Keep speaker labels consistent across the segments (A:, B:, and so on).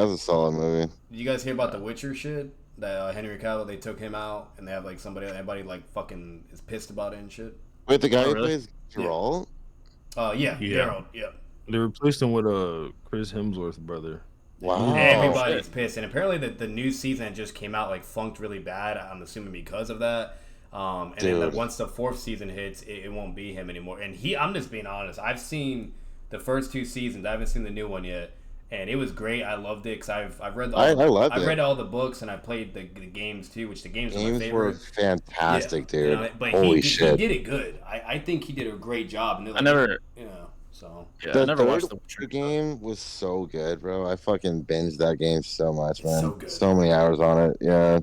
A: That's a solid movie.
B: Did you guys hear about the Witcher shit? That Henry Cavill, they took him out, and they have like everybody like fucking is pissed about it and shit.
A: Wait, the guy
C: Oh,
A: who
C: really?
A: plays
B: Yeah.
A: Geralt?
B: Yeah,
C: Yeah.
B: Geralt. Yeah.
C: They replaced him with a Chris Hemsworth brother. They moved him.
A: Wow.
B: Everybody's pissed, and apparently the new season that just came out like funked really bad. I'm assuming because of that. And then
A: Dude.
B: once the fourth season hits, it won't be him anymore. And I'm just being honest. I've seen the first two seasons. I haven't seen the new one yet, and it was great. I loved it because I've read
A: I loved
B: I've
A: it.
B: read all the books and I played the games too, which the games are my
A: Games were
B: favorite.
A: fantastic,
B: Yeah, you
A: dude.
B: know, but
A: Holy
B: he
A: shit.
B: did it good. I think he did a great job. And they're
C: I
B: like,
C: never,
B: you know, so
C: yeah, I
A: The
C: never
A: third
C: watched The Witcher.
A: game was so good, bro. I fucking binged that game so much, man.
B: so good.
A: So many hours on it. Yeah.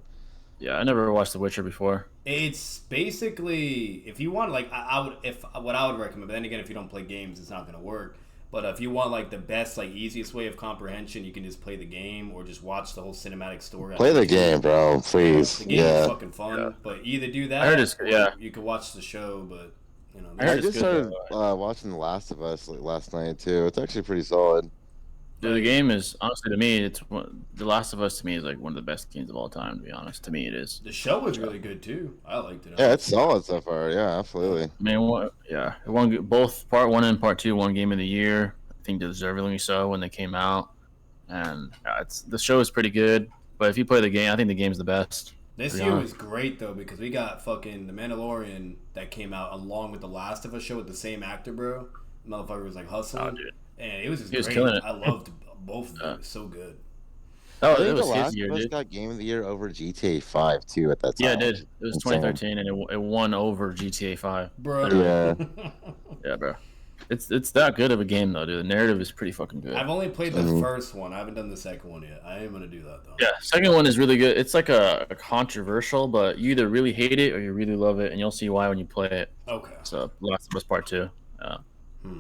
C: Yeah, I never watched The Witcher before.
B: It's basically if you want like I would if what I would recommend. But then again, if you don't play games, it's not gonna work. But if you want like the best, like easiest way of comprehension, you can just play the game or just watch the whole cinematic story.
A: Play the game, bro. Please.
B: The game is
A: Yeah.
B: fucking fun.
C: Yeah.
B: But either do that,
C: I heard it's
B: or
C: yeah.
B: you could watch the show. But you know,
C: I heard
A: I
C: it's
A: just
C: good,
A: started watching The Last of Us like, last night too. It's actually pretty solid.
C: Dude, the game is honestly to me, The Last of Us to me is like one of the best games of all time. To be honest, to me it is.
B: the show was really good too. I liked it.
A: Yeah, it's solid so far. Yeah, absolutely.
C: I mean, yeah, it won both part one and part two won Game of the Year. I think deservingly so when they came out, and the show is pretty good. But if you play the game, I think the game's the best.
B: This
C: to be
B: year
C: honest.
B: was great though because we got fucking The Mandalorian that came out along with The Last of Us show with the same actor, bro. Motherfucker was like hustling,
C: Oh, dude.
B: and it was just
C: He was
B: great.
C: killing it.
B: I loved both of them. It was so good.
C: Oh,
A: I
C: it
A: think The
C: was his
A: Last
C: year,
A: of Us
C: dude.
A: got Game of the Year over GTA 5 too at that time.
C: Yeah, it did. It was
A: Insane.
C: 2013, and it won over GTA 5.
B: Bro.
A: Yeah.
C: Yeah, bro. It's that good of a game though, dude. The narrative is pretty fucking good.
B: I've only played the
A: Mhm.
B: first one. I haven't done the second one yet. I am gonna do that though.
C: Yeah, second one is really good. It's like a controversial, but you either really hate it or you really love it, and you'll see why when you play it.
B: Okay.
C: So, Last of Us Part 2.
B: Hmm.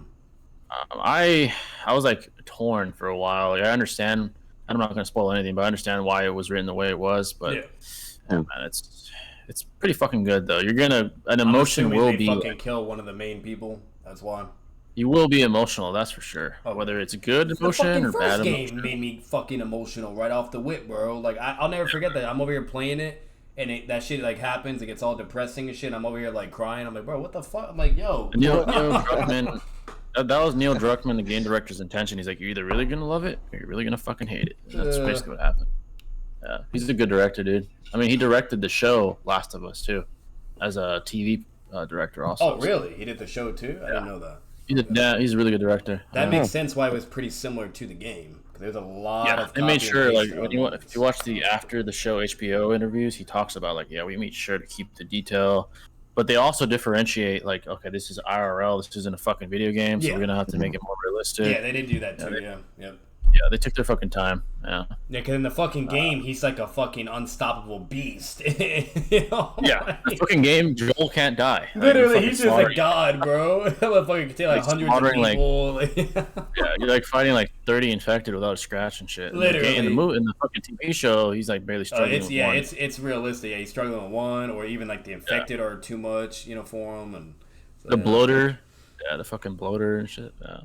C: I was like torn for a while. Like, I understand. I'm not going to spoil anything, but I understand why it was written the way it was. But
B: Yeah.
C: man, it's pretty fucking good though. You're gonna an
B: I'm
C: emotion
B: assuming
C: will
B: they
C: be
B: fucking
C: like,
B: kill one of the main people. That's why.
C: you will be emotional. That's for sure.
B: Oh.
C: Whether it's good
B: The
C: emotion
B: fucking
C: or
B: first
C: bad
B: game
C: emotion.
B: made me fucking emotional right off the whip, bro. Like I'll never forget that. I'm over here playing it, and that shit like happens. It gets all depressing and shit. I'm over here like crying. I'm like, bro, what the fuck? I'm like, yo.
C: Neil Druckmann. That was Neil Druckmann, the game director's intention. He's like, you're either really gonna love it or you're really gonna fucking hate it. And that's basically what happened. Yeah, he's a good director, dude. I mean, he directed the show Last of Us too, as a TV director also.
B: Oh, really? He did the show too? I didn't know that.
C: He's a really good director.
B: That makes sense why it was pretty similar to the game. 'Cause there's a lot of
C: they made
B: copy and
C: sure, like,
B: paste
C: if you watch the after the show HBO interviews, he talks about like, yeah, we made sure to keep the detail, but they also differentiate like, okay, this is IRL, this isn't a fucking video game, so
B: Yeah.
C: we're gonna have to make it more realistic.
B: Yeah, they did do that too.
C: Yeah,
B: Yep.
C: Yeah, they took their fucking time. Yeah.
B: Yeah, because in the fucking game, he's like a fucking unstoppable beast. You know?
C: Yeah, the fucking game, Joel can't die. Like,
B: Literally,
C: you're
B: he's
C: fucking
B: just a
C: slaughtering-
B: god, bro. That motherfucker can take like
C: Like,
B: hundreds of
C: slaughtering, like-
B: people.
C: Yeah, you're like fighting like 30 infected without a scratch and shit.
B: Literally.
C: In the fucking TV show, he's like barely struggling with one.
B: it's realistic. Yeah, he's struggling with one, or even like the infected are too much, for him, and so,
C: The bloater, yeah, the fucking bloater and shit. Yeah.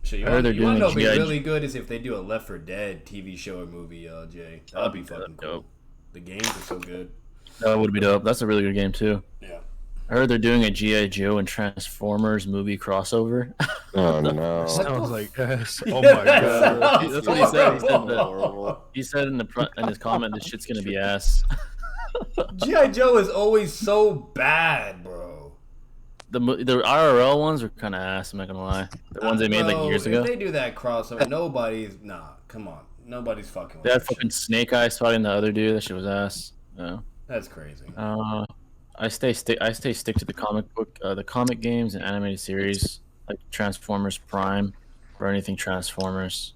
B: So you
C: I heard
B: want
C: they're
B: to
C: doing
B: know
C: a
B: what'd be
C: GI
B: really good is if they do a Left 4 Dead TV show or movie, Jay. That'd be fucking cool.
C: dope.
B: The games are so good.
C: That would be dope. That's a really good game too.
B: Yeah.
C: I heard they're doing a G.I. Joe and Transformers movie crossover.
A: Oh no.
D: Sounds like yes. Oh
B: Yeah,
D: my god.
C: That's what he said. He said,
A: Horrible.
C: he said in his comment, this shit's gonna be ass.
B: G.I. Joe is always so bad, bro.
C: The IRL ones were kind of ass. I'm not gonna lie. The ones they made like
B: Bro,
C: years ago.
B: If they do that crossover, nobody's come on. Nobody's fucking with
C: They had
B: that
C: fucking
B: shit.
C: Snake Eyes fighting the other dude. That shit was ass. Yeah.
B: That's crazy.
C: I stay stick to the comic book, the comic games and animated series like Transformers Prime or anything Transformers.